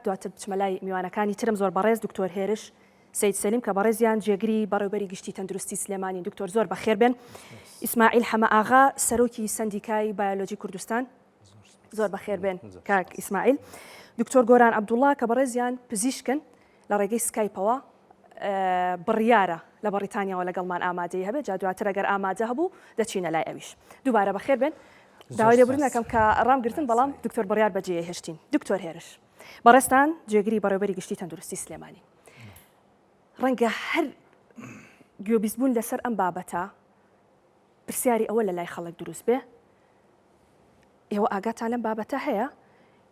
دواتر بچمەلای میوانەکانی ترم زۆر بەڕێز دکتۆر هێرش سید سەلیم کە بەڕێزیان جێگری بەڕێوەبەری گشتی تەندروستی سلێمانی دکتۆر زۆر بەخێر بێن. ئیسماعیل حەمە ئاغا سەرۆکی سەندیکای بایۆلۆجی کوردستان زۆر بەخێر بێن کاک ئیسماعیل. دکتۆر گۆران عەبدوڵڵا کە بەڕێزیان پزیشکن لە ڕێگەی سکایپەوە بڕیارە لە بەریتانیاوە لەگەڵمان ئامادەی هەبێت جا دواتر ئەگەر ئامادە هەبوو دەچینە لای ئەویش. دووبارە بەخێر بێن. داوای لێبوردن دەکەم کە ڕامگرتن بەڵام دکتۆر بڕیار بەجێ هێشتین. دکتۆر هێرش بەڕێستان جێگری بەڕێوەبەری گشتی تەندروستی سلێمانی ڕەنگە هەر گوێبیستبوون لەسەر ئەم بابەتە پرسیاری ئەوە لە لای خەڵک دروست بێ. ئێوە ئاگاتان لەم بابەتە هەیە؟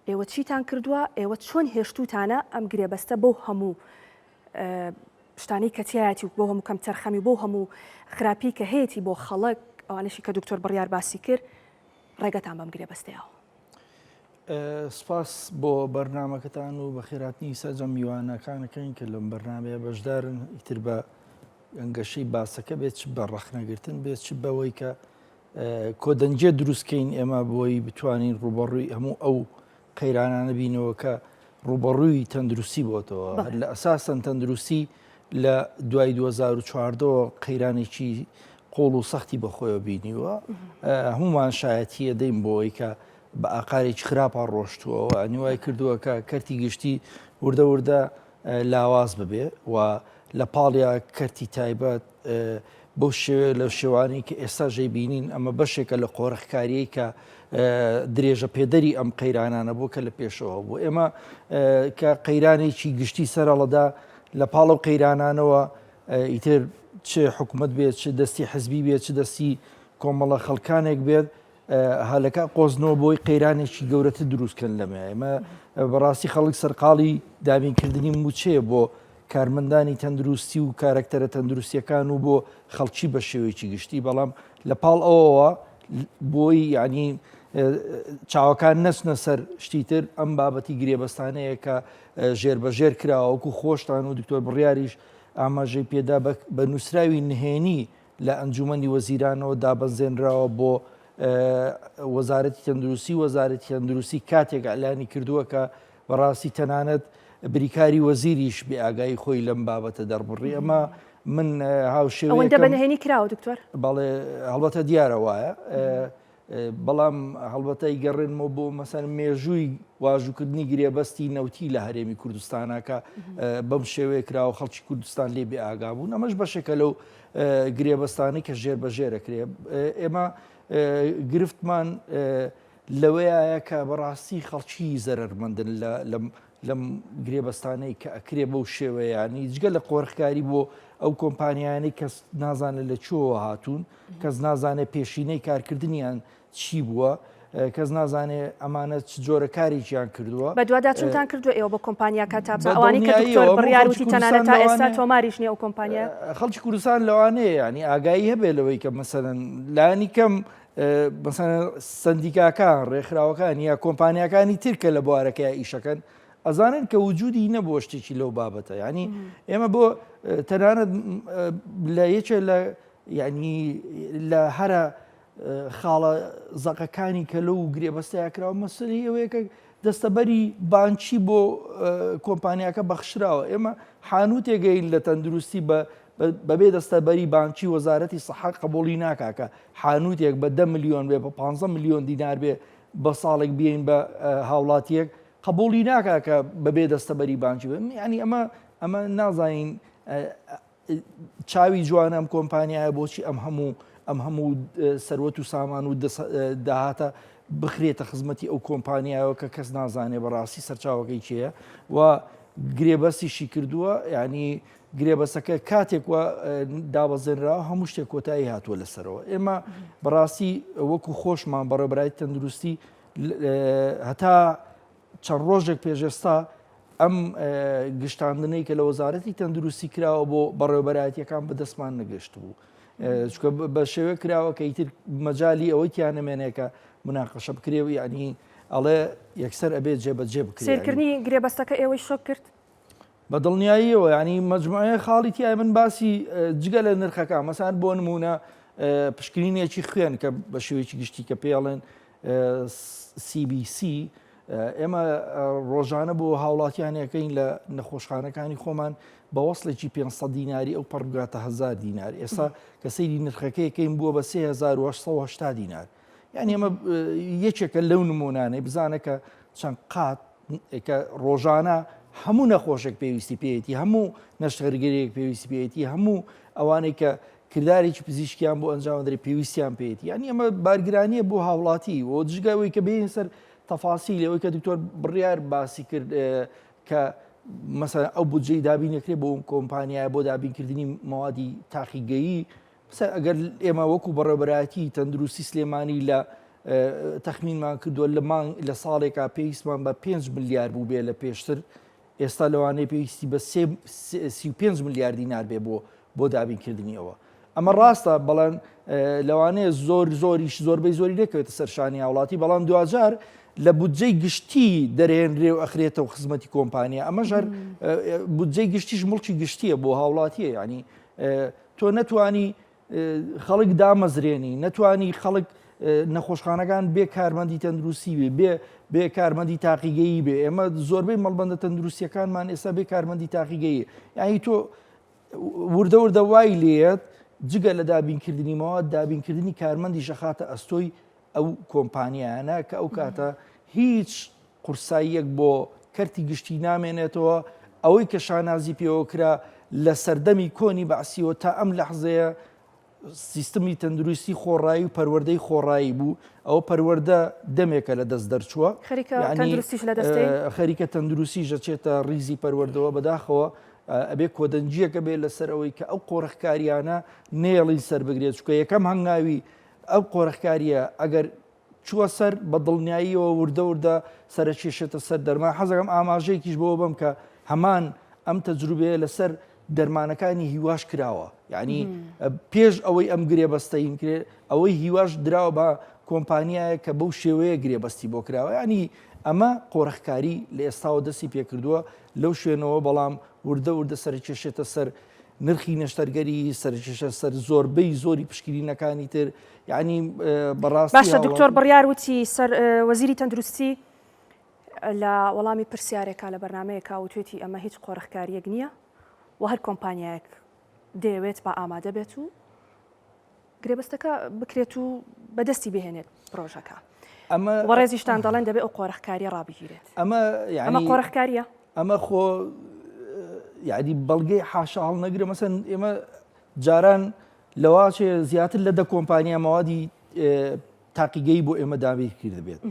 ئێوە چیتان کردووە؟ ئێوە چۆن هێشتوتانە ئەم گرێبەستە بۆ هەموو شتانەی کەتیایەتی بۆ هەموو کەم تەرخەمی بۆ هەموو خراپی کە هەیەی بۆ خەڵک ئەوانەشی کە دکتۆر بڕیار باسی کرد ڕێگەتان بەم گرێبەستەیەوە. سپاس بۆ بەرنامەکەتان و بە خێراتنی سەرجەم میوانەکانەکەین کە لەم بەرنامەیە بەشدارن ئیتر بە ئەنگەشەی باسەکە بێت چ بە ڕەخنەگرتن بێت چ بەوەی کە کۆدەنجێ دروستکەین ئێمە بۆی بتوانین ڕوبەڕووی هەموو ئەو قەیرانانە بینەوە کە ڕوبەڕووی تەندروستی بۆتەوە لە ئەساسەن تەندروستی لە دوای 2014 قەیرانێکی قۆڵ و سەختی بەخۆیەوە بینیوە هەمومان شایەتیە دەین بۆی کە بە ئاقارێکی خراپە ڕۆشتووەوە ئەنیوای کردووە کە کەرتی گشتی وردە وردە لاواز ببێ و لە پاڵیا کەرتی تایبەت بۆ شێوێ لە شێوانی کە ئێستا ژەی بینین ئەمە بەشێکە لە قۆڕخکاریەی کە درێژە پێدەری ئەم قەیرانانە بۆ کە لە پێشەوە بوو ئێمە کە قەیرانێکی گشتی سەرەڵەدا لە پاڵ و قەیرانانەوە ئیتر چ حکوومەت بێت چ دەستی حزبی بێت چ دەستی کۆمەڵە خەڵکانێک بێت هەلەکە قۆزنەوە بۆی قەیرانێکی گەورەتر دروستکەن لەمە ئێمە بەڕاستی خەڵک سەرقاڵی دابینکردنی موچەیە بۆ کارمەندانی تەندروستی و کارکتەرە تەندروستیەکان و بۆ خەڵکی بە شێوەیەکی گشتی بەڵام لە پاڵ ئەوەوە بۆی ینی چاوەکان نەچنە سەر شتیتر ئەم بابەتی گرێبەستانەیە کە ژێربەژێر کراوە وەکو خۆشتان و دکتۆر بڕیاریش ئاماژەی پێدا بە نووسراوی نهێنی لە ئەنجومەنی وەزیرانەوە دابەزێنراوە بۆ وەزارەتی تەندروستی وەزارەتی تەندروستی کاتێک ئەلانی کردووە کە بەڕاستی تەنانەت بریکاری وەزیریش بێ ئاگای خۆی لەم بابەتە دەربڕی ئەمە من هاوشێوەیەکەم ئەوەندە بەنهێنی کراوە دکتۆر بەڵێ هەڵبەتە دیارە وایە بەڵام هەڵبەتە گەڕێنمەوە بۆ مەسەن مێژووی واژووکردنی گرێبەستی نەوتی لە هەرێمی کوردستانەکە بەم شێوەیە کراوە خەڵکی کوردستان لێ بێ ئاگا بوون ئەمەش بەشێکە لەو گرێبەستانی کە ژێر بەژێرەکرێ ئێمە گرفتمان لەوەیە کە بەڕاستی خەڵکی زەرمەندن لەم گرێبەستانەی کە ئەکرێ بەو شێوەیانی جگە لە قۆرخکاری بۆ ئەو کۆمپانیانەی کەس نازانێت لە چۆوە هاتوون کەس نازانێت پێشینەی کارکردنیان چی بووە کەس نازانێت ئەمانە چ جۆرە کاریان کردووە بە دوواداچونتان کردو ئێوە بە کۆمپانیاکە تا ئەوانی کە دکتۆر بڕیار وتی تەنانەت تا ئێستا تۆماریش نییە ئەو کۆمپانیا خەڵکی کوردستان لەوانەیە ینی ئاگایی هەبێت لەوەی کە مەسەرەن لانی کەم سندیکاکان ڕێکخراوەکان یا کۆمپانیەکانی ترکە لە بوارەکەی ئیشەکەن ئەزانن کە وجودی نەبووە شتێکی لەو بابەتە ینی ئێمە بۆ تەنانەت لە یەکێ لە ینی لە هەرە خاڵە زەقەکانی کە لەو گرێبەستەیە کراوە مەسەلەی ئەوەیە کە دەستەبەری بانکی بۆ کۆمپانیاکە بەخشراوە ئێمە حانوتێگەین لە تەندروستی بەبێ دەستەبەری بانکی وەزارەتی سەحەت قبوڵی ناکاکە حانوتێک بە 10 ملیۆن بێ بە 15 ملیۆن دینار بێ بە ساڵێک بێین بە هاوڵاتیەک قبوڵی ناکاکە بەبێ دەستەبەری بانکی بێ ینی ئەمە نازانین چاوی جوانە ئەم کۆمپانیایە بۆچی ئەم هەموو سەروەت و سامان و داهاتە بخرێتە خزمەتی ئەو کۆمپانیایەوە کە کەس نازانێ بەڕاستی سەرچاوەکەی چییە و گرێبەستیشی کردووە ینی گرێبەسەکە کاتێک وە دابەزێنراوە هەموو شتێک کۆتایی هاتووە لەسەرەوە ئێمە بەڕاستی وەکو خۆشمان بەڕێبەرای تەندروستی هەتا چەند ڕۆژێک پێشێستا ئەم گشتاندنەی کە لە وەزارەتی تەندروستی کراوە بۆ بەڕێوەبەرایەتیەکان بەدەستمان نەگەشت بوو چکە بە شێوە کراوە کە ئیتر مەجای ئەوەی تیانەمێنێکە مناقەشە بکرێ و ینی ئەڵێ یەکسەر ئەبێت جێبەجێ بکرێت سیرکردنی گرێبەستەکە ئێوەی شۆک کرد بە دڵنیاییەوە ینی مەجموعەیە خاڵی تیای من باسی جگە لە نرخەکە مەسان بۆ نمونە پشکنینێکی خوێن کە بە شێوەیەکی گشتی کە پێڵێن CBC ئێمە ڕۆژانە بۆ هاوڵاتیانەکەین لە نەخۆشخانەکانی خۆمان بە وەسڵێکی 500 دیناری ئەو پڕگاتە 1000 دینار ئێستا کە سەیری نرخەکەیەکەین بووە بە 3880 دینار یعنی ئەمە یەکێکە لەو نمونانەی بزانە کە چەند قات کە ڕۆژانە هەموو نەخۆشێک پێویستی پێێتی هەموو نەشتەرگەرێک پێویستی پێێتی هەموو ئەوانەی کە کردارێکی پزیشکیان بۆ ئەنجام دەری پێویستیان پێێتی ینی ئەمە بارگرانیە بۆ هاوڵاتی و جگەوەی کە بێن سەر تەفاسی لەوەی کە دکتۆر بڕیار باسی کرد کە مەسەلا ئەو بودجەی دابینەکرێت بۆ کۆمپانیایە بۆ دابینکردنی مەوادی تاقیگەیی ئەگەر ئێمە وەکو بەڕێوەبەرایەتی تەندروستی سلێمانی لە تەخمینمان کردووە لە ساڵێکا پێویستمان بە 5 ملیار بوو بێ لە پێشتر ئێستا لەوانەیە پێویستی بە 35 ملیار دینار بێ بۆ دابینکردنی ئەوە ئەمە ڕاستە بەڵام لەوانەیە زۆربەی زۆری دەکەوێتە سەرشانی هاوڵاتی بەڵام دوجار لە بودجەی گشتی دەرێنرێ و ئەخرێتەوە خزمەتی کۆمپانیا ئەمە ژەر بودجەی گشتیش مڵکی گشتیە بۆ هاوڵاتیە ینی تۆ نەتوانی خەڵک دامەزرێنی نەتوانی خەڵک نەخۆشخانەکان بێ کارمەندی تەندروستی بێ کارمەندی تاقیگەیی بێ ئێمە زۆربەی مەڵبەندە تەندروستیەکانمان ئێستا بێ کارمەندی تاقیگەیی یانی تۆ وردە وای لێت جگە لە دابینکردنی ماوە دابینکردنی کارمەندی شەخاتە ئەستۆی ئەو کۆمپانیانە کە ئەو کاتە هیچ قورساییەک بۆ کەرتی گشتی نامێنێتەوە ئەوەی کە شانازی پێوەکرا لە سەردەمی کۆنی بەعسیەوە تا ئەم لەحزەیە سیستمی تەندروستی خۆڕایی و پەروەردەی خۆڕایی بوو ئەوە پەروەردە دەمێکە لە دەست دەرچووە خەریکە تەندروستی ژەچێتە ریزی پەروەردەوە بەداخەوە ئەبێ کۆدەنجیەکە بێت لەسەر ئەوەی کە ئەو قۆڕەخکاریانە نێڵی سەر بگرێت چکە یەکەم هەنگاوی ئەو قۆڕەخکاریە ئەگەر چووە سەر بە دڵنیاییەوە وردە سەرکێشێتە سەر دەرمان حەزەکەم ئاماژەیەکیش بۆ بم کە هەمان ئەم تەجروبەیە لەسەر دەرمانەکانی هیواش کراوە یعنی پێش ئەوەی ئەم گرێبەستەین کرێت ئەوەی هیواش دراوە بە کۆمپانیایە کە بەو شێوەیە گرێبەستی بۆ کراوە ینی ئەمە قۆڕەخکاری لە ئێستاوە دەستی پێکردووە لەو شوێنەوە بەڵام وردە سەرکێشێتە سەر نرخی نەشتەرگەری سەرکێشە سەر زۆربەی زۆری پشکنینەکانی تر یعنی بەڕاستی باشە دکتۆر بڕیار وتی سەر وەزیری تەندروستی لە وەڵامی پرسیارێکا لە بەرنمەیەکا وتوێتی ئەمە هیچ قۆڕەخکاریەک نییە و هەر کۆمپانیایەک دەیەوێت بە ئامادە بێت و گرێبەستەکە بکرێت و بەدەستی بهێنێت پرۆژەکە وەڕێزیشتان دەڵێن دەبێت ئەو قۆڕەخکاریە ڕابگیرێت ئەمە قۆڕەخکاریە ئەمە خۆ یعنی بەڵگەی حاشا هەڵ نەگرە مەسەن ئێمە جاران لەواچێ زیاتر لە 10 کۆمپانیا مەوادی تاقیگەی بۆ ئێمە دابیر کرد بێت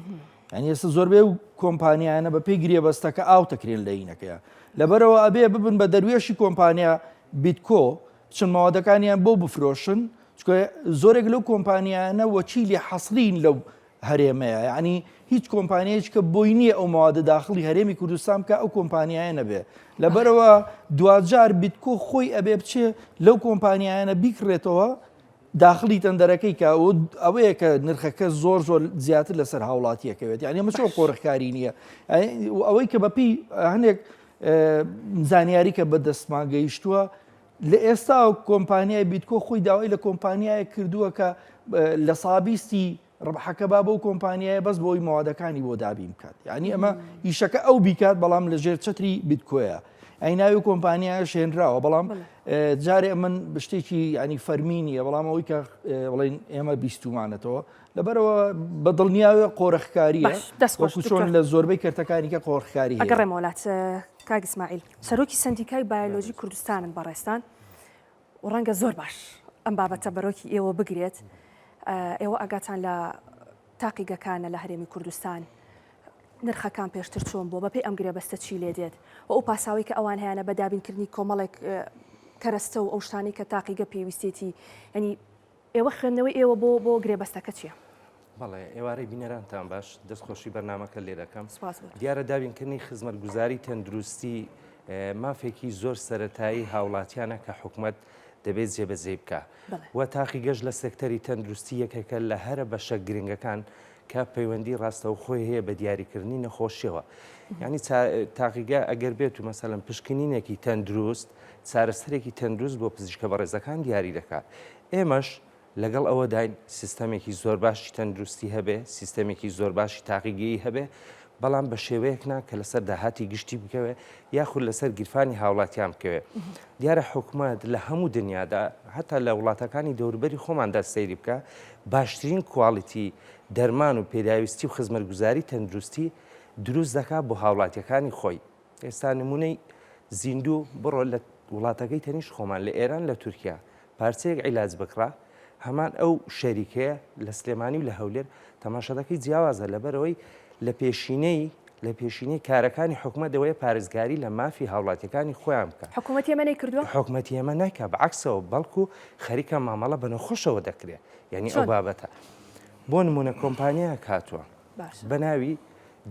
ینی ئێستا زۆربەی و کۆمپانیانە بە پێی گرێبەستەکە ئاو تەکرێن لە عینەکەیە لەبەرەوە ئەبێ ببن بە دەروێشی کۆمپانیا بیتکۆ چەند ماوەدەکانیان بۆ بفرۆشن چکە زۆرێک لەو کۆمپانیانە وەکیلی حەسڵین لەو هەرێمەیە یعنی هیچ کۆمپانیایش کە بۆی نییە ئەو ماوەدە داخلی هەرێمی کوردستان کە ئەو کۆمپانیایە نەبێ لەبەرەوە دوجار بیتکۆ خۆی ئەبێ بچێ لەو کۆمپانیایانە بیکڕێتەوە داخلی تەندەرەکەی کە ئەوەیە کە نرخەکە زۆر زیاتر لەسەر هاوڵاتیەکەوێت یعنی ئەمە چۆن قۆڕەخکاری نییە ئەوەی کە بەپی هەندێک زانیاری کە بەدەستمان گەیشتووە لە ئێستا کۆمپانیای بیتکۆ خۆی داوای لە کۆمپانیایە کردووە کە لە سابیستی ڕبحەکە با بەو کۆمپانیایە بەس بۆی ماوەدەکانی بۆ دابین بکات یعنی ئەمە ئیشەکە ئەو بیکات بەڵام لەژێر چەتری بیتکۆیە ئەی ناوی کۆمپانیایە شێنراوە بەڵام جارێ من شتێکی ینی فەرمینیە بەڵام ئەوەی کە بڵێن ئێمە بیستومانێتەوە لەبەرەوە بە دڵنیاوە قۆڕەخکاریە چۆن لە زۆربەی کەرتەکانی کە قۆڕەخکاری ئەگەڕێم وڵات کاک ئیسماعیل سەرۆکی سندیکای بایۆلۆژی کوردستانن بەڕێستان و ڕەنگە زۆر باش ئەم بابەتە بەرۆکی ئێوە بگرێت ئێوە ئەگاتان لە تاقیگەکانە لە هەرێمی کوردستان نرخەکان پێشتر چۆن بۆ بەپێی ئەم گرێبەستە چی لێ دێت و ئەو پاساوی کە ئەوان هەیەە بە دابینکردنی کۆمەڵێک کەرەستە و ئەو شتانی کە تاقیگە پێویستێتی ینی ئێوە خوێندنەوەی ئێوە بۆ گرێبەستەکە چییە؟ بەڵێ ئێوارەی بینەرانتان باش دەستخۆشی بەرنامەکە لێ دەکەم دیارە دابینکردنی خزمەتگوزاری تەندروستی مافێکی زۆر سەرەتایی هاوڵاتیانە کە حکوومەت دەبێت جێبەجێ بکە و تاقیگەش لە سێکتەری تەندروستی یەکێکە لە هەرە بەشە گرنگەکان کە پەیوەندی ڕاستەوخۆی هەیە بە دیاریکردنی نەخۆشیەوە یعنی تاقیگە ئەگەر بێت و مەسەلەن پشکنینێکی تەندروست چارەسەرێکی تەندروست بۆ پزیشکە بەڕێزەکان دیاری دەکات ئێمەش لەگەڵ ئەوە داین سیستەمێکی زۆر باشی تەندروستی هەبێ سیستەمێکی زۆر باشی تاقیگەیی هەبێ بەڵام بە شێوەیەکنا کە لەسەر داهاتی گشتی بکەوێ یاخود لەسەر گیرفانی هاوڵاتیان بکەوێ. دیارە حکوومەت لە هەموو دنیادا هەتا لە وڵاتەکانی دەوروبەری خۆماندا سەیری بکە باشترین کواڵیتی دەرمان و پێداویستی و خزمەتگوزاری تەندروستی دروست دەکات بۆ هاوڵاتیەکانی خۆی. ئێستا نمونەی زیندوو بڕۆ لە وڵاتەکەی تەنیش خۆمان لە ئێران لە تورکیا پارچەیەک عیلاج بکڕا هەمان ئەو شەریکەیە لە سلێمانی و لە هەولێر تەماشەدەکەی جیاوازە لەبەرەوەی لە پێشینەی کارەکانی حکوومەتەوەی پارێزگاری لە مافی هاوڵاتیەکانی خۆیان بکە. حکوومەت ئێمە نەیکردووە؟ حکوومەت ئێمە نایکا بەعکسەوە بەڵکو خەریکە مامەڵە بەنەخۆشەوە دەکرێت یعنی ئەو بابەتە. بۆ نمونە کۆمپانیایە کاتووە بە ناوی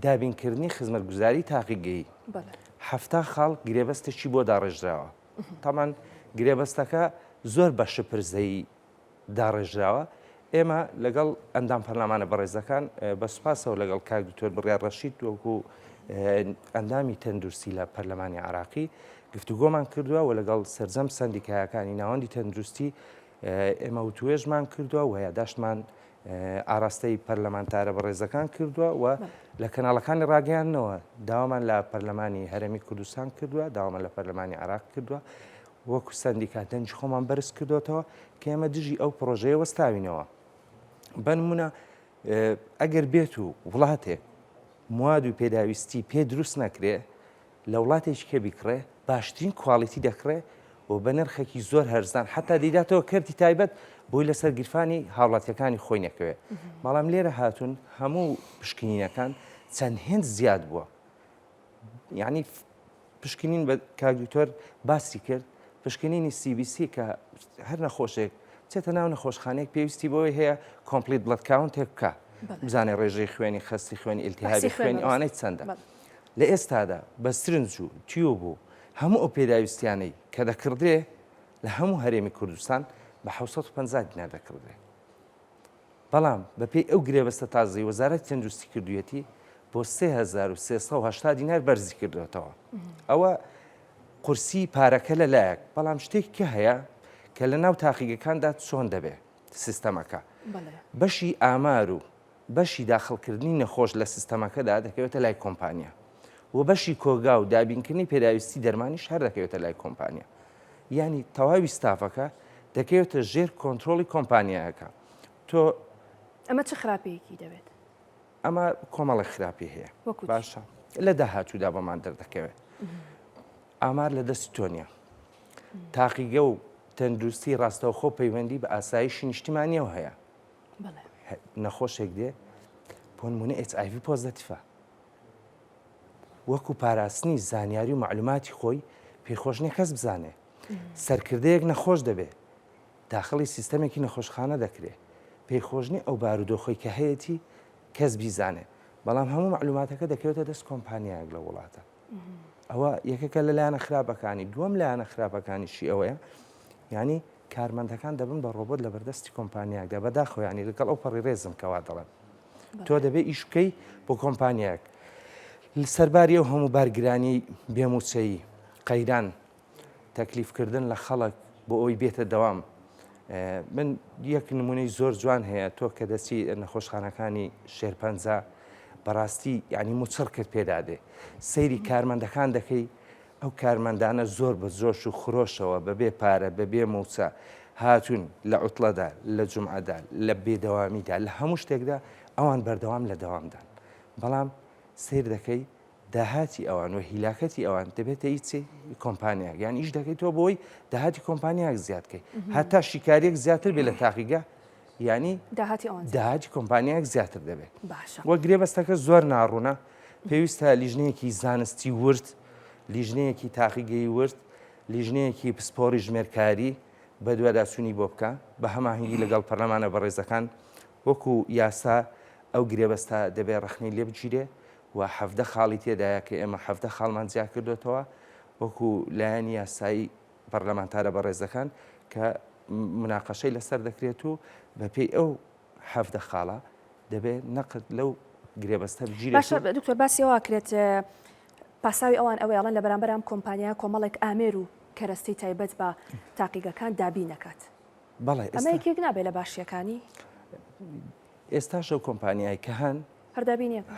دابینکردنی خزمەتگوزاری تاقیگەیی 7 خاڵ گرێبەستێکی بۆ داڕێژراوە. تامان گرێبەستەکە زۆر بە شپرزەیی داڕێژراوە. ئێمە لەگەڵ ئەندام پەرلەمانە بەڕێزەکان بە سوپاسەوە لەگەڵ کاک دکتۆر بڕیار ڕەشید وەکو ئەندامی تەندروستی لە پەرلەمانی عراقی گفتوگۆمان کردووە و لەگەڵ سەرجەم سەندیکایەکانی ناوەندی تەندروستی ئێمە وتوێژمان کردووە و یاداشتمان ئاراستەی پەرلەمانتارە بەڕێزەکان کردووە و لە کەناڵەکانی ڕاگەیاندنەوە داوامان لە پەرلەمانی هەرێمی کوردستان کردووە، داوامان لە پەرلەمانی عراق کردووە وەکو سەندیکا دەنج خۆمان بەرز کردوێتەوە کە ئێمە دژی ئەو پرۆژەیە وەستاوینەوە. بنمونە ئەگەر بێت و وڵاتێک مواد و پێداویستی پێ دروست نەکرێ لە وڵاتێکی کە بیکڕێ باشترین کواڵیتی دەکڕێ و بە نرخێکی زۆر هەرزان حتا دەیداتەوە کەرتی تایبەت بۆی لەسەر گیرفانی هاوڵاتیەکانی خۆی نەکەوێت. بەڵام لێرە هاتوون هەموو پشکنینەکان چەند هێند زیاد بووە. یعنی پشکنین بە کاگوتۆر باسی کرد پشکنینی CBC کە هەر نەخۆشێک چێتە ناو نەخۆشخانەیەک پێویستی بۆی هەیە کۆمپلیت بڵەد کاونتێک بکە بزانێ ڕێژەی خوێنی خستی خوێنی ئیلتیهابی خوێنی ئەوانەی چەندە. لە ئێستادا بە سرنج و تیۆ بوو هەموو ئەو پێداویستیانەی کە دەکردێ لە هەموو هەرێمی کوردستان بە 750 دینار دەکردێ. بەڵام بەپێی ئەو گرێبەستە تازەی وەزارەتی تەندروستی کردوویەتی بۆ 3380 دینار بەرزی کردوێتەوە. ئەوە قورسی پارەکە لەلایەک. بەڵام شتێکی هەیە کە لە ناو تاقیگەکاندا چۆن دەبێت سیستەمەکە بەشی ئامار و بەشی داخڵکردنی نەخۆش لە سیستەمەکەدا دەکەوێتە لای کۆمپانیا و بەشی کۆگا و دابینکردنی پێداویستی دەرمانیش هەر دەکەوێتە لای کۆمپانیا. ینی تەواوی ستافەکە دەکەوێتە ژێر کۆنتترۆلی کۆمپانیایەکە. تۆ ئەمە چه خراپەیەکی دەوێت؟ ئەمە کۆمەڵی خراپی هەیە باشە لە داهاتوودا بەمان دەردەکەوێت. ئامار لە دەستی تۆ نییە. تاقیگە و تەندروستی ڕاستەوخۆ پەیوەندی بە ئاسایشی نیشتیمانیەوە هەیە. نەخۆشێک دێ بۆ نمونە HIV پۆزتیڤە وەکو پاراستنی زانیاری و معلوماتی خۆی پێخۆشنی کەس بزانێ سەرکردەیەک نەخۆش دەبێت داخڵی سیستەمێکی نەخۆشخانە دەکرێت پێخۆشنی ئەو بارودۆخۆی کە هەیەی کەس بیزانێ. بەڵام هەموو معلوماتەکە دەکەوێتە دەست کۆمپانیایەک لە وڵاتە. ئەوە یەکێکە لە لایەنە خراپەکانی. دووەم لایەنە خراپەکانیشی ئەوەیە ینی کارمەندەکان دەبن بە ڕۆبۆت لە بەردەستی کۆمپانیاکدا بەداخۆیانی لەگەڵ ئەو پەڕی ڕێزم کەوا دەڵێن تۆ دەبێت ئیش بکەی بۆ کۆمپانیاک سەرباری ئەو هەموو بارگرانی بێموچەیی قەیران تەکلیفکردن لە خەڵک بۆ ئەوی بێتە دەوام. من یەک نمونەی زۆر جوان هەیە تۆ کە دەچی نەخۆشخانەکانی شێرپەنجە بەڕاستی ینی موچڕ کرد پێدادێ سەیری کارمەندەکان دەکەی ئەو کارمەندانە زۆر بە جۆش و خرۆشەوە بەبێ پارە بەبێ موچە هاتوون لە عوتڵەدا لە جومعەدا لە بێدەوامیدا لە هەموو شتێکدا ئەوان بەردەوام لە دەوامدان. بەڵام سیر دەکەی داهاتی ئەوان و هیلاکەتی ئەوان دەبێتە هیچی کۆمپانیاک یان ئیش دەکەیتەوە بۆی داهاتی کۆمپانیاک زیادکەی هەتا شیکارێک زیاتر بێ لە تاقیگە ینی داهاتی کۆمپانیاک زیاتر دەبێت. وە گرێبەستەکە زۆر ناڕوونە پێویستە لیژنەیەکی زانستی ورد لیژنەیەکی تاقیگەی ورد لیژنەیەکی پسپۆری ژمێرکاری بە دوواداسوونی بۆ بکە بە هەماهنگگی لەگەڵ پەرلەمانە بەڕێزەکان وەکو یاسا ئەو گرێبەستە دەبێت ڕەخنەی لێ بگیرێ و 7 خاڵی تێدایە کە ئێمە 7 خاڵمان جیا کردوێتەوە وەکو لایەنی یاسایی پەرلەمانتارە بەڕێزەکان کە مناقەشەی لەسەر دەکرێت و بەپێی ئەو 7 خاڵە دەبێت نەقد لەو گرێبەستە بگیرێت. باشە دکتۆر باسیەوە کرێت پاساوی ئەوان ئەوەیڵەن لە بەرامبەر ئەم کۆمپانیا کۆمەڵێک ئامێر و کەرەستەی تایبەت بە تاقیگەکان دابی نەکات. بەڵێ ئەمە یەکێک نابێت لە باشیەکانی ئێستا شەو کۆمپانیای کە هەن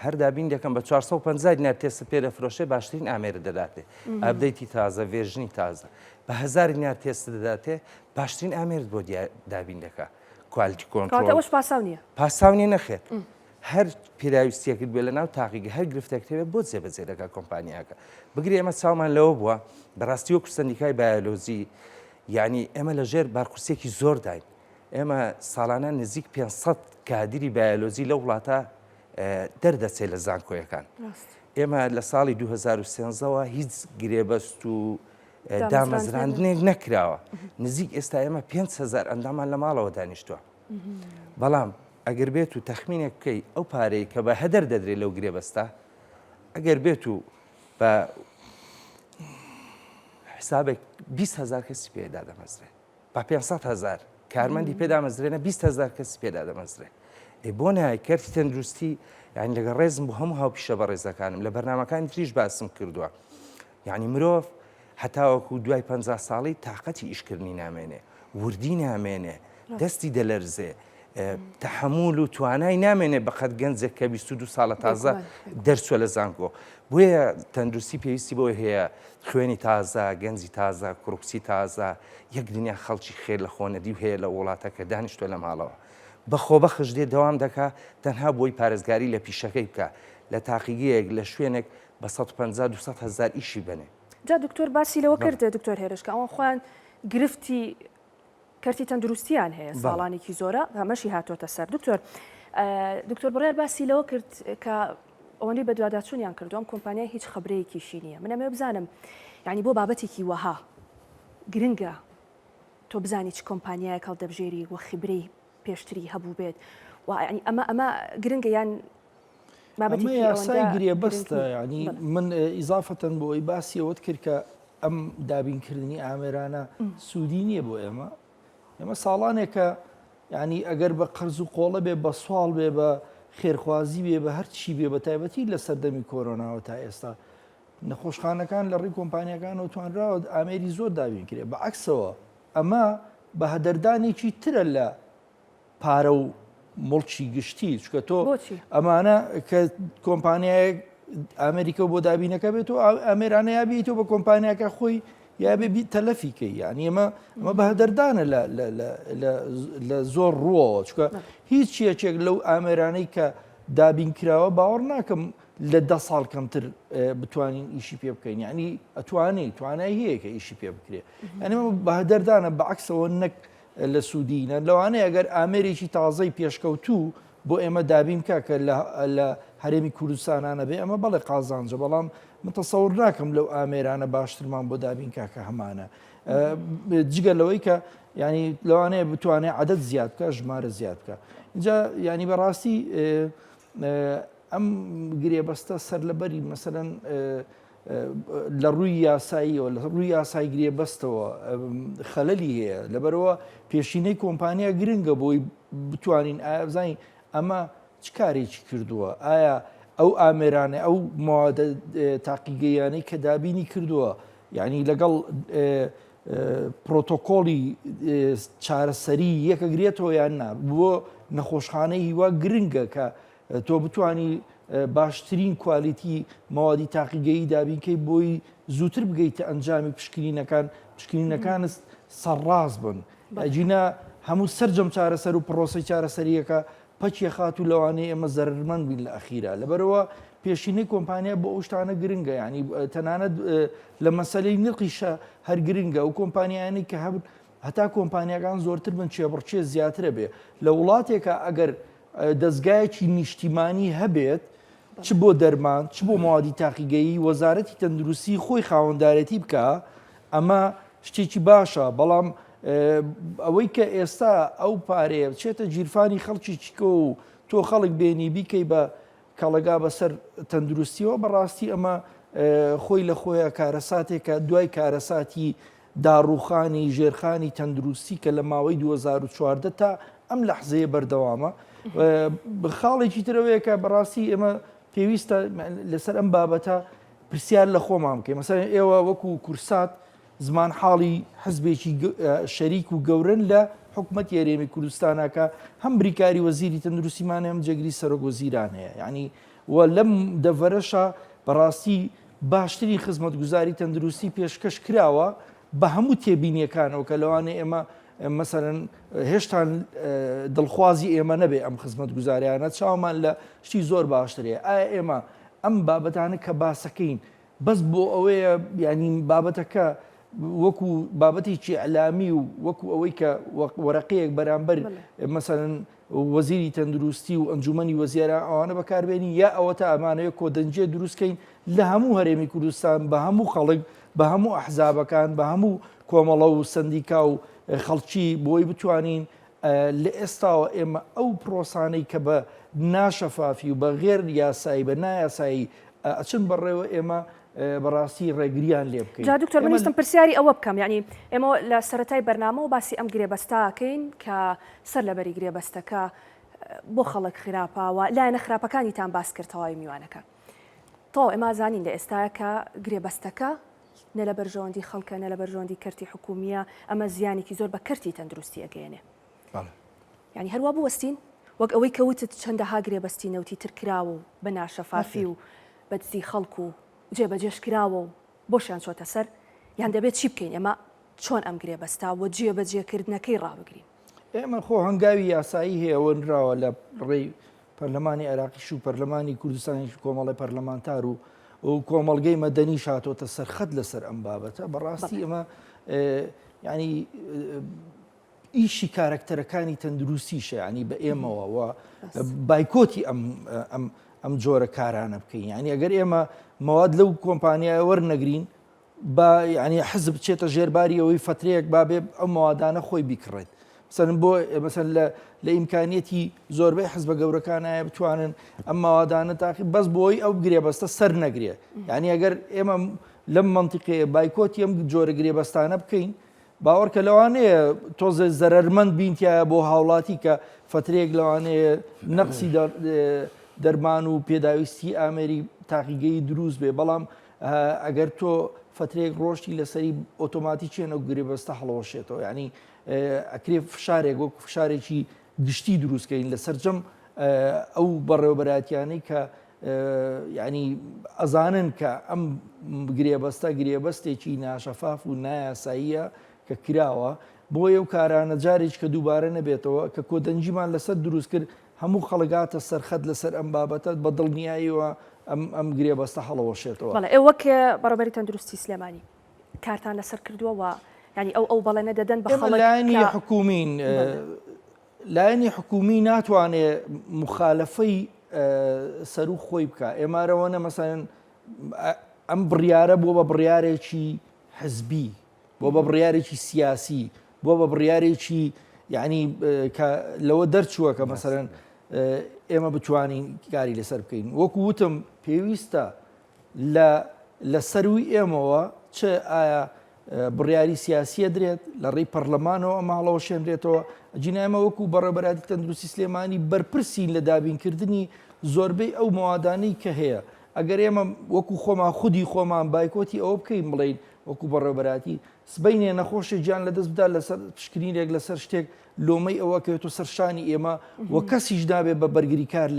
هەردابین دەکەم بە 450 دینار تێستە پێ دەفرۆشێ باشترین ئامێرە دەداتێ ئەبدەیتی تازە ڤێژنی تازە بە 1000 دینار تێستە دەداتێ باشترین ئامێرت بۆ دابین دەکات کوالیتی کۆنترۆڵ پاساونی نەخێت هەر پێداویستیەکرد بێ لە ناو تاقیگە هەر گرفتێکتەوێ بۆ جێبەجێ دەکات کۆمپانیاکە بگری ئێمە چاومان لەوە بووە بەڕاستی وەکو سەندیکای بایۆلۆژی یعنی ئێمە لە ژێر بارقورسێکی زۆر داین ئێمە ساڵانە نزیک 500 کادری بایۆلۆژی لە وڵاتە دەردەچێت لە زانکۆیەکان ئێمە لە ساڵی 2013ەوە هیچ گرێبەست و دامەزراندنێک نەکراوە نزیک ئێستا ئێمە 5,000 ئەندامان لە ماڵەوە دانیشتووە بەڵام ئەگەر بێت و تەخمینێک بکەی ئەو پارەی کە بە هەدەر دەدرێت لەو گرێبەستە ئەگەر بێت و بە حسابێک 20,000 کەسی پێدا دەمەزرێت بە 500,000 کارمەندی پێدامەزرێنە 20,000 کەسی پێدا دەمەزرێت بۆ نای کەرتی تەندروستی یعنی لەگە ڕێزم بۆ هەموو هاوپیشە بە ڕێزەکانم لە بەرنامەکانی تریش باسم کردووە یعنی مرۆڤ هەتاوەکو دوای 50 ساڵی تااقەتی ئیشکردنی نامێنێ وردی نامێنێ دەستی دەلەرزێ تەحمل و توانای نامێنێ بەقەت گەنجێک کە 22 ساڵە تازە دەرچووە لە زانکۆ بۆیە تەندروستی پێویستی بۆ هەیە خوێنی تازە گەنجی تازە کوڕکسی تازە یەک دنیا خەڵکی خێر لە خۆنەدی و هەیە لە وڵاتەکە دانیشتوە لە ماڵەوە بەخۆبەخش دێ دەوام دەکا تەنها بۆی پارێزگاری لە پیشەکەی بکە لە تاقیگەیەک لە شوێنێک بە 150-200,000 ئیشی بنێ جا دکتۆر باسی لەوە کرد دکتۆر هێرشکە ئەوان خۆیان گرفتی کەرتی تەندروستیان هەیە ساڵانێکی زۆرە ئەمەشی هاتوۆتە سەر دکتۆر بڕیار باسی لەوە کرد کە ئەوەندەی بە دوواداچوونیان کردوم کۆمپانیای هیچ خبرەیەکیشی نییە من ئەمێ بزانم یعنی بۆ بابەتێکی وەها گرنگە تۆ بزانی چ کۆمپانیایەک هەڵدەبژێری وە خبرەی پێشتری هەبوو بێت ئەمە گرنگە یان بابەتی یاسای گرێبەستە ینی من ئیزافەتەن بۆ ئەوی باسی ئەوەت کرد کە ئەم دابینکردنی ئامێرانە سوودی نییە بۆ ئێمە ساڵانێکە ینی ئەگەر بە قەرز و قۆڵە بێ بە سوال بێ بە خێرخوازی بێ بە هەرچی بێ بە تایبەتی لە سەردەمی کۆرۆناوە تا ئێستا نەخۆشخانەکان لە ڕێی کۆمپانیەکانەوە توانراوە ئامێری زۆر دابین کرێ بە عکسەوە ئەمە بە هەدەردانێکی ترە لە پارە و مڵچی گشتی چکە تۆ ئەمانە کە کۆمپانیایەک ئەمریکا بۆ دابینەکە بێت و ئەمێرانە یابیێتەوە بە کۆمپانیاکە خۆی یابێ تەلەفیکەی یعنی ئەمە بە هەدەردانە لە زۆر ڕووەوە چکە هیچ چیەکێک لەو ئامێرانەی کە دابین کراوە باوەڕ ناکەم لە 10 ساڵ کەمتر بتوانین ئیشی پێ بکەین یعنی ئەتوانێت توانای هەیە کە ئیشی پێ بکرێ یعنی بە هەدەردانە بەعکسەوە نەک لە سوودینە لەوانەیە ئەگەر ئامێرێکی تازەی پێشکەوتوو بۆ ئێمە دابین کە لە هەرێمی کوردستانانە بێ ئەمە بەڵێ قازانجە بەڵام متەسەور ناکەم لەو ئامێرانە باشترمان بۆ دابین کاکە هەمانە جگە لەوەی کە ینی لەوانەیە بتوانێت عەدەد زیاد بکە ژمارە زیاد بکە اینجا ینی بەڕاستی ئەم گرێبەستە سەر لەبەری مەسەلەن لە ڕووی یاساییەوە لە ڕووی یاسای گرێبەستەوە خەلەلی هەیە لەبەرەوە پێشینەی کۆمپانیا گرنگە بۆی بتوانین ئایا بزانین ئەمە چ کارێکی کردووە ئایا ئەو ئامێرانە ئەو موادە تاقیگەیانەی کە دابینی کردووە یعنی لەگەڵ پرۆتۆکۆڵی چارەسەری یەکەگرێتەوە یان نا بۆ نەخۆشخانەی هیوا گرنگە کە تۆ بتانی باشترین کوالیتی ماوەدی تاقیگەیی دابینکەی بۆی زووتر بگەیتە ئەنجامی پشکنینەکانت سەرڕاز بن ئەجینا هەموو سەررجەم چارەسەر و پرۆسی چارەسەریەکە پەچیە خات و لەوانەیە ئەمە زەرمەند بین لە ئەخیرا لەبەرەوە پێشینەی کۆمپانیا بۆ ئەو شتانە گرنگە ینی تەنانەت لە مەسەلەی نرخیشە هەر گرنگە و کۆمپانیانی کە هەبن هەتا کۆمپانیەکان زۆرتر بن چێبڕچێ زیاترە بێ لە وڵاتێکە ئەگەر دەستگایەکی نیشتیمانی هەبێت چ بۆ دەرمان چ بۆ ماوەدی تاقیگەیی وەزارەتی تەندروستی خۆی خاوەندارەتی بکە ئەمە شتێکی باشە بەڵام ئەوەی کە ئێستا ئەو پارەیە بچێتە گیرفانی خەڵکی چیکە و تۆ خەڵک بێنی بیکەی بە کەڵگا بەسەر تەندروستیەوە بەڕاستی ئەمە خۆی لە خۆیە کارەساتێکە دوای کارەساتی داڕوخانی ژێرخانی تەندروستی کە لە ماوەی 2014 تا ئەم لەحزەیە بەردەوامە خاڵێکی ترەوەیە کە بەڕاستی ئێمە پێویستە لەسەر ئەم بابەتە پرسیار لە خۆمان بکەین مەسەڵەن ئێوە وەکو کورسات زمان حاڵی حزبێکی شەریک و گەورن لە حکومەت یاریێمی کوردستانەکە هەم بریکاری وەزیری تەندروستیمانە هەم جێگری سەرۆک وەزیران هەیە یعنی و لەم دەڤەرەشە بەڕاستی باشترین خزمەتگوزاری تەندروستی پێشکەش کراوە بە هەموو تێبینیەکانەوە کە لەوانەیە ئێمە مەسەرەن هێشتا دڵخوازی ئێمە نەبێ ئەم خزمەتگوزاریانە چاومان لە شتی زۆر باشترەیە ئایا ئێمە ئەم بابەتانە کە باسەکەین بەس بۆ ئەوەیە ینی بابەتەکە وەکو بابەتێکی ئەلامی و وەکو ئەوەی کە وەرەقەیەک بەرامبەر مەسەرەن وەزیری تەندروستی و ئەنجومەنی وەزیرە ئەوانە بەکاربێنی یا ئەوە تا ئەمانەیە کۆدەنجێ دروستکەین لە هەموو هەرێمی کوردستان بە هەموو خەڵک بە هەموو ئەحزابەکان بە هەموو کۆمەڵە و سندیکا و خەڵکی بۆی بتوانین لە ئێستاوە ئێمە ئەو پرۆسانەی کە بە ناشەفافی و بە غێر یاسایی بە نایاسایی ئەچن بەڕێوە ئێمە بەڕاستی ڕێگریان لێ بکەین. جا دکتۆر منیستم پرسیاری ئەوە بکەم یعنی ئێمە لە سەرەتای بەرنامە و باسی ئەم گرێبەستاکەین کە سەر لەبەری گرێبەستەکە بۆ خەڵک خراپەوە لایەنە خراپەکانیتان باس کردەوەی میوانەکە. تۆ ئێمە زانین لە ئێستاە کە گرێبەستەکە نە لە بەرژەوەندی خەڵکە نە لە بەرژەوەندی کەرتی حکومیە ئەمە زیانێکی زۆر بە کەرتی تەندروستی ئەگەێنێ. یعنی هەروە بوەستین وەک ئەوەی کەوتت چەندەها گرێبەستی نەوتی ترکراوە و بە ناشەفافی و بەدزی خەڵکو و جێبەجێشکراوە و بۆشیان چۆتە سەر یان دەبێت چی بکەین ئێمە چۆن ئەم گرێبەستا و جێبەجێکردنەکەی ڕابگرین. ئێمە خۆ هەنگاوی یاسایی هەیە وەنراوە لە ڕێی پەرلەمانی عێراقیش و پەرلەمانی کوردستانی کۆمەڵی پەرلەمانتار و کۆمەڵگەی مەدەنی شاتۆتە سەرخەت لەسەر ئەم بابەتە بەڕاستی ئەمە ینی ئیشی کارکتەرەکانی تەندروستیشە ینی بە ئێمەوە بایکۆتی ئەم جۆرە کارانە بکەین ینی ئەگەر ئێمە مەواد لەو کۆمپانیایە وەرنەگرین بە ینی حزب بچێتە ژێرباری ئەوەی فترەیەک بابێ ئەم مەوادانە خۆی بیکڕێت مثلا بۆ مەسەن لە ئیمکانیەتی زۆربەی حزبە گەورەکانایە بتوانن ئەم مەوادانە تاقی بەس بۆی ئەو گرێبەستە سەر نەگرێ یعنی ئەگەر ئێمە لەم منتیقەیە بایکۆتی ئەم جۆرە گرێبەستانە بکەین باوەڕکە لەوانەیە تۆزە زەرمەند بینتیایە بۆ هاوڵاتی کە فترەیەک لەوانەیە نەقسی دەرمان و پێداویستی ئامێری تاقیگەی دروست بێ بەڵام ئەگەر تۆ فترەیەک ڕۆشتی لەسەری ئۆتۆماتی چێنە و گرێبەستە هەڵەوەشێتەوە ینی ئەکرێ فشارێک وەک فشارێکی گشتی دروستکەین لە سەرجەم ئەو بەڕێوەبەراتیانەی کە ینی ئەزانن کە ئەم گرێبەستێکی ناشەفاف و نایاساییە کە کراوە بۆ ئەو کارانە جارێک کە دووبارە نەبێتەوە کە کۆدەنجیمان لەسەر دروست کرد هەموو خەڵگاتە سەرخەت لەسەر ئەم بابەتە بە دڵنیاییەوە ئەم گرێبەستە هەڵەوەشێتەوە. ئێ وەک بەڕێوەبەری تەندروستی سلێمانی کارتان لەسەر کردووە ینی ئەو بەڵێنە دەدەن بە خەڵک لایەنی حکومین لایەنی حکومی ناتوانێت مخالفەی سەر و خۆی بکە ئێمارەوەنە مەسەن ئەم بڕیارە بۆ بە بڕیارێکی حزبی بۆ بە بڕیارێکی سیاسی بۆ بە بڕیارێکی یعنی کە لەوە دەرچووە کە مەسەرەن ئێمە بتوانین کاری لەسەر بکەین وەکو وتم پێویستە لە سەروی ئێمەوە چ ئایا بڕیاری سیاسیە درێت لە ڕێی پەرلەمانەوە ماڵەوە شێنرێتەوە جینایمە وەکو بەڕێبەراتی تەندروستی سلێمانی بەرپرسین لە دابینکردنی زۆربەی ئەو مەوادانەی کە هەیە ئەگەر ئێمە وەکو خۆمان خودی خۆمان بایکۆتی ئەوە بکەین بڵین وەکو بەڕێبەراتی سبەینێ نەخۆشی گیان لەدەست بدا لەسەر پشکنینێک لەسەر شتێک لۆمەی ئەوە کەوێتە سەرشانی ئێمە وە کەسیش نابێ بە بەرگری کار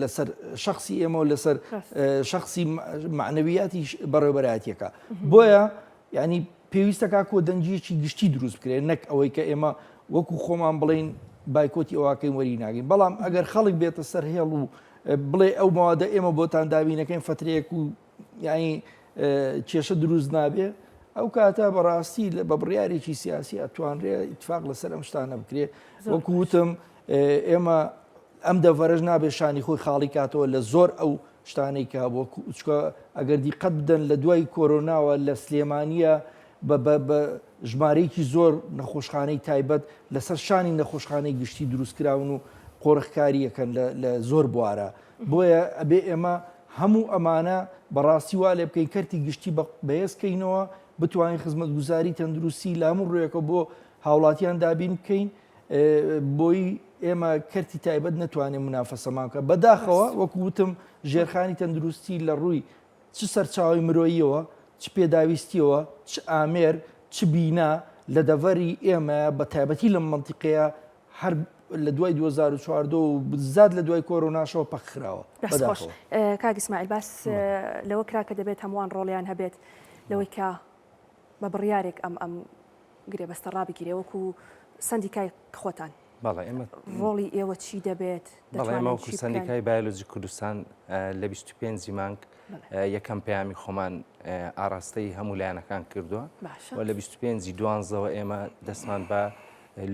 لەسەر شخصی ئێمە و لەسەر شخصی معنەویاتی بەڕێبەراتیەکە بۆیە ینی پێویستەکە کۆدەنجیەکی گشتی دروست بکرێت نەک ئەوەی کە ئێمە وەکو خۆمان بڵین بایکۆتی ئەوواکەین وەری ناگەین بەڵام ئەگەر خەڵک بێتە سەر هێڵ و بڵێ ئەو ماوادە ئێمە بۆتان دابینەکەین فترەیەک و ینی کێشە دروست نابێ ئەو کاتە بەڕاستی بە بڕیارێکی سیاسی ئەتوانرێ ئیتفاق لەسەر ئەم شتانە بکرێ وەکو وتم ئێمە ئەم دەڤەرەش نابێ شانی خۆی خاڵی کاتەوە لە زۆر ئەو شتانەی کە بۆ ئەگەر دیقەت بدەن لە دوای کۆرۆناوە لە سلێمانیە بە ژمارەیەکی زۆر نەخۆشخانەی تایبەت لەسەر شانی نەخۆشخانەی گشتی دروستکراون و قۆڕخکاریەکەن لە زۆر بوارە بۆیە ئەبێ ئێمە هەموو ئەمانە بەڕاستی وا لێ بکەین کەرتی گشتی بەهێزکەینەوە بتوانین خزمەتگوزاری تەندروستی لە هەموو ڕوویەکە بۆ هاوڵاتیان دابین بکەین بۆی ئێمە کەرتی تایبەت نەتوانێت منافەسەمان بکە بەداخەوە وەکو وتم ژێرخانی تەندروستی لە ڕووی چ سەرچاوی مرۆییەوە چ پێداویستیەوە چ ئامێر چ بینا لە دەڤەری ئێمە بە تایبەتی لە منتیقەیە هەر لە دوای 2014 و زاد لە دوای کۆرۆناشەوە پەخراوە. خۆش کاک ئیسماعیل باس لەوە کرا کە دەبێت هەمووان ڕۆڵیان هەبێت لەوەی کە بە بڕیارێک ئەم گرێبەستە ڕابگیرێ وەکو سندیکای خۆتان. بەڵێ ئێمە ڕۆڵی ئێوە چی دەبێت؟ ئێمە وەکو سندیکای بایۆلۆجی کوردستان لە 25 مانگ یەکەم پەیامی خۆمان ئاراستەی هەموو لایەنەکان کردووە و لە 25 دوانزەوە ئێمە دەستمان بە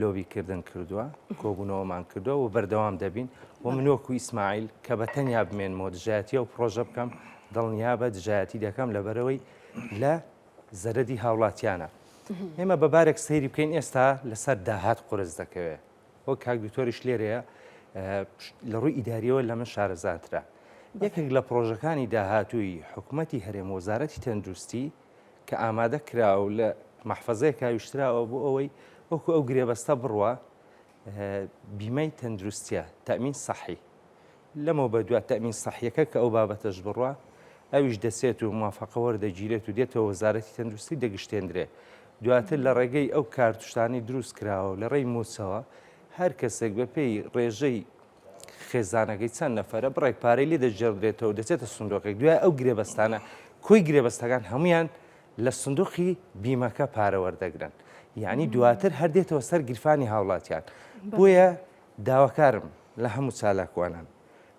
لۆبیکردن کردووە کۆبوونەوەمان کردووە و بەردەوام دەبین و من وەکو ئیسماعیل کە بە تەنیا بمێنمەوە دژایەتیە و پرۆژە بکەم دڵنیا بە دژایەتی دەکەم لەبەرەوەی لە زەرەدی هاوڵاتیانە. ئێمە بەبارێک سەیری بکەین ئێستا لەسەر داهات قورس دەکەوێت وەک کاک دکتۆریش لێرەیە لە ڕووی ئیداریەوە لە من شارەزاترا. یەکێک لە پرۆژەکانی داهاتووی حکوومەتی هەرێم وەزارەتی تەندروستی کە ئامادە کراوە لە مەحفەزەیە کاویشتراوە بۆ ئەوەی وەکو ئەو گرێبەستە بڕوە بیمەی تەندروستیە تەمین سەحی لەمەوە بە دوات تەمین سەحیەکە کە ئەو بابەتەش بڕوە ئەویش دەسێت و موافقە وەردەگیرێت و دێتەوە وەزارەتی تەندروستی دەگەشتێنرێ. دواتر لە ڕێگەی ئەو کارتوشتانی دروست کراوە لە ڕێی موچەوە هەر کەسێک بە پێی ڕێژەی خێزانەکەی چەند نەفەرە بڕێک پارەی لێ دەجێڕێتەوە دەچێتە سندۆقێک. دوای ئەو گرێبەستانە کۆی گرێبەستەکان هەمویان لە سندوقی بیمەکە پارە وەردەگرن. یعنی دواتر هەردێتەوە سەر گیرفانی هاوڵاتیان. بۆیە داواکارم لە هەموو چالاکوانان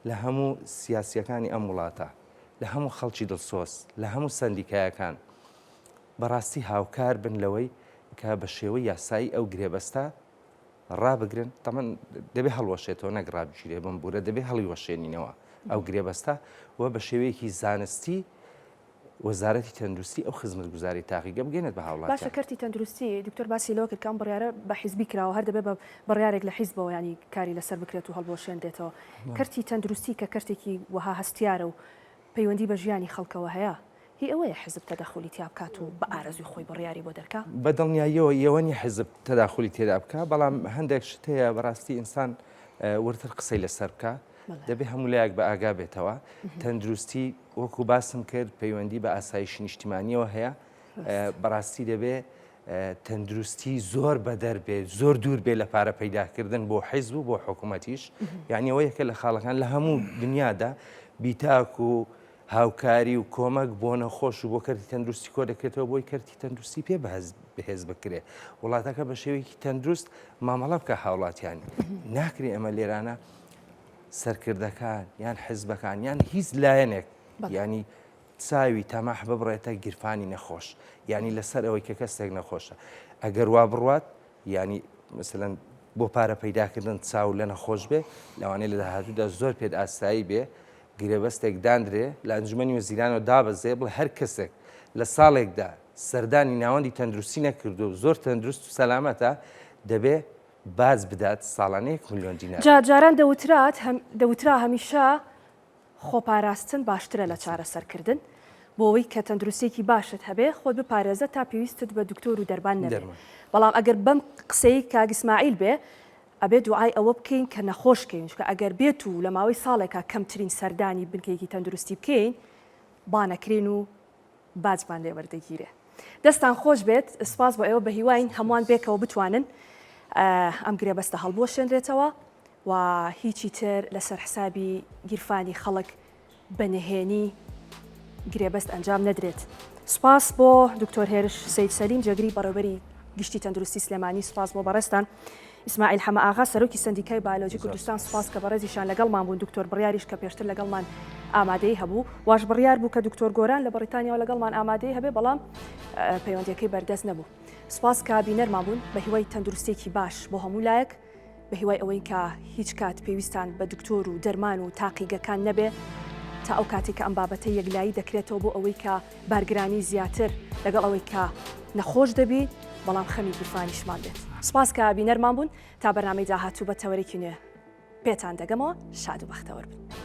لە هەموو سیاسیەکانی ئەم وڵاتە لە هەموو خەڵکی دڵسۆز لە هەموو سندیکایەکان بەڕاستی هاوکار بن لەوەی کە بە شێوەی یاسایی ئەو گرێبەستە ڕابگرن تەمەن دەبێ هەڵوەشێتەوە نەک ڕابگیرێ بم بورە دەبێ هەڵی وەشێنینەوە ئەو گرێبەستە و بە شێوەیەکی زانستی وەزارەتی تەندروستی ئەو خزمەتگوزاری تاقیگە بگەێنێت بە هاوڵات. باشە کەرتی تەندروستی دکتۆر باسی لەوە کرد کە ئەم بڕیارە بە حیزبی کراوە هەر دەبێت بە بڕیارێک لە حیزبەوە ینی کاری لەسەر بکرێت و هەڵبۆشێن دێتەوە. کەرتی تەندروستی کە کەرتێکی وەها هەستیارە و پەیوەندی بە ژیانی خەڵکەوە هەیە هی ئەوەیە حزب تەداخلی تیا بکات و بە ئارەزوی خۆی بڕیاری بۆ دەرکا. بە دڵنیاییەوە ئێوەنی حزب تەداخلی تێدا بکە بەڵام هەندێک شت هەیە بەڕاستی ئینسان ورتر قسەی لەسەر بکە دەبێت هەموو لایەک بە ئاگا بێتەوە. تەندروستی وەکو باسم کرد پەیوەندی بە ئاسایشی نیشتیمانیەوە هەیە بەڕاستی دەبێت تەندروستی زۆر بەدەر بێت زۆر دوور بێت لە پارە پەیداکردن بۆ حیزب و بۆ حکوومەتیش یعنی ئەوە یەکە لە خاڵەکان لە هەموو دنیادا بیتاک و هاوکاری و کۆمەک بۆ نەخۆش و بۆ کەرتی تەندروستی کۆ دەکرێتەوە بۆی کەرتی تەندروستی پێ بەهێز بکرێ وڵاتەکە بە شێوەیەکی تەندروست مامەڵە بکە هاوڵاتیانی ناکرێ ئەمە لێرانە سەرکردەکان یان حیزبەکان یان هیچ لایەنێک ینی چاوی تەماح ببڕێتە گیرفانی نەخۆش ینی لەسەر ئەوەی کە کەسێک نەخۆشە ئەگەر وا بڕوات ینی مثلەن بۆ پارە پەیداکردن چاو لە نەخۆش بێ لەوانەیە لە داهاتوودا زۆر پێت ئاسایی بێ گرێبەستێک دانرێ لە ئەنجومەنی وەزیرانەوە دابەزێ بڵێ هەر کەسێک لە ساڵێکدا سەردانی ناوەندی تەندروستی نەکردو و زۆر تەندروست و سەلامەتە دەبێ باز بدات ساڵانە 1 ملیۆن دینار. جاران دەوترا هەمیشە خۆپاراستن باشترە لە چارەسەرکردن بۆ ئەوەی کە تەندروستێکی باشت هەبێ خۆت بپارێزە تا پێویستت بە دکتۆر و دەربان نەبێت. بەڵام ئەگەر بەم قسەی کاک ئیسماعیل بێ ئەبێ دوعای ئەوە بکەین کە نەخۆشکەین کە ئەگەر بێت و لە ماوەی ساڵێکە کەمترین سەردانی بنکەیەکی تەندروستی بکەین بانەکرێن و باجمان لێ وەردەگیرێ. دەستان خۆش بێت سپاس بۆ ئێوە بە هیواین هەمووان بێکەوە بتوانن ئەم گرێبەستە هەڵبۆشێنرێتەوە و هیچی تر لەسەر حسابی گیرفانی خەڵک بەنهێنی گرێبەست ئەنجام نەدرێت. سپاس بۆ دکتۆر هێرش سەید سەلیم جێگری بەڕێوەبەری گشتی تەندروستی سلێمانی سپاس بۆ بەڕێستان ئیسماعیل حەمە ئاغا سەرۆکی سندیکای بایۆلۆجی کوردستان سپاس کە بەڕێزیشان لەگەڵمان بوون دکتۆر بڕیاریش کە پێشتر لەگەڵمان ئامادەی هەبوو واش بڕیار بوو کە دکتۆر گۆران لە بەریتانیاوە لەگەڵمان ئامادەی هەبێ بەڵام پەیوەندیەکەی بەردەست نەبوو. سپاس کە بینەرمان بوون بە هیوای تەندروستێکی باش بۆ هەموو لایەک بە هیوای ئەوەی کە هیچ کات پێویستان بە دکتۆر و دەرمان و تاقیگەکان نەبێ تا ئەو کاتێک کە ئەم بابەتە یەکلایی دەکرێتەوە بۆ ئەوەی کە بارگرانی زیاتر لەگەڵ ئەوەی کە نەخۆش دەبێت بەڵام خەمی گیرفانیشمان بێت. سپاس کە بینەرمان بوون تا بەرنامەی داهاتوو بە تەوەرێکی نوێ پێتان دەگەمەوە شاد و بەختەوەر بن.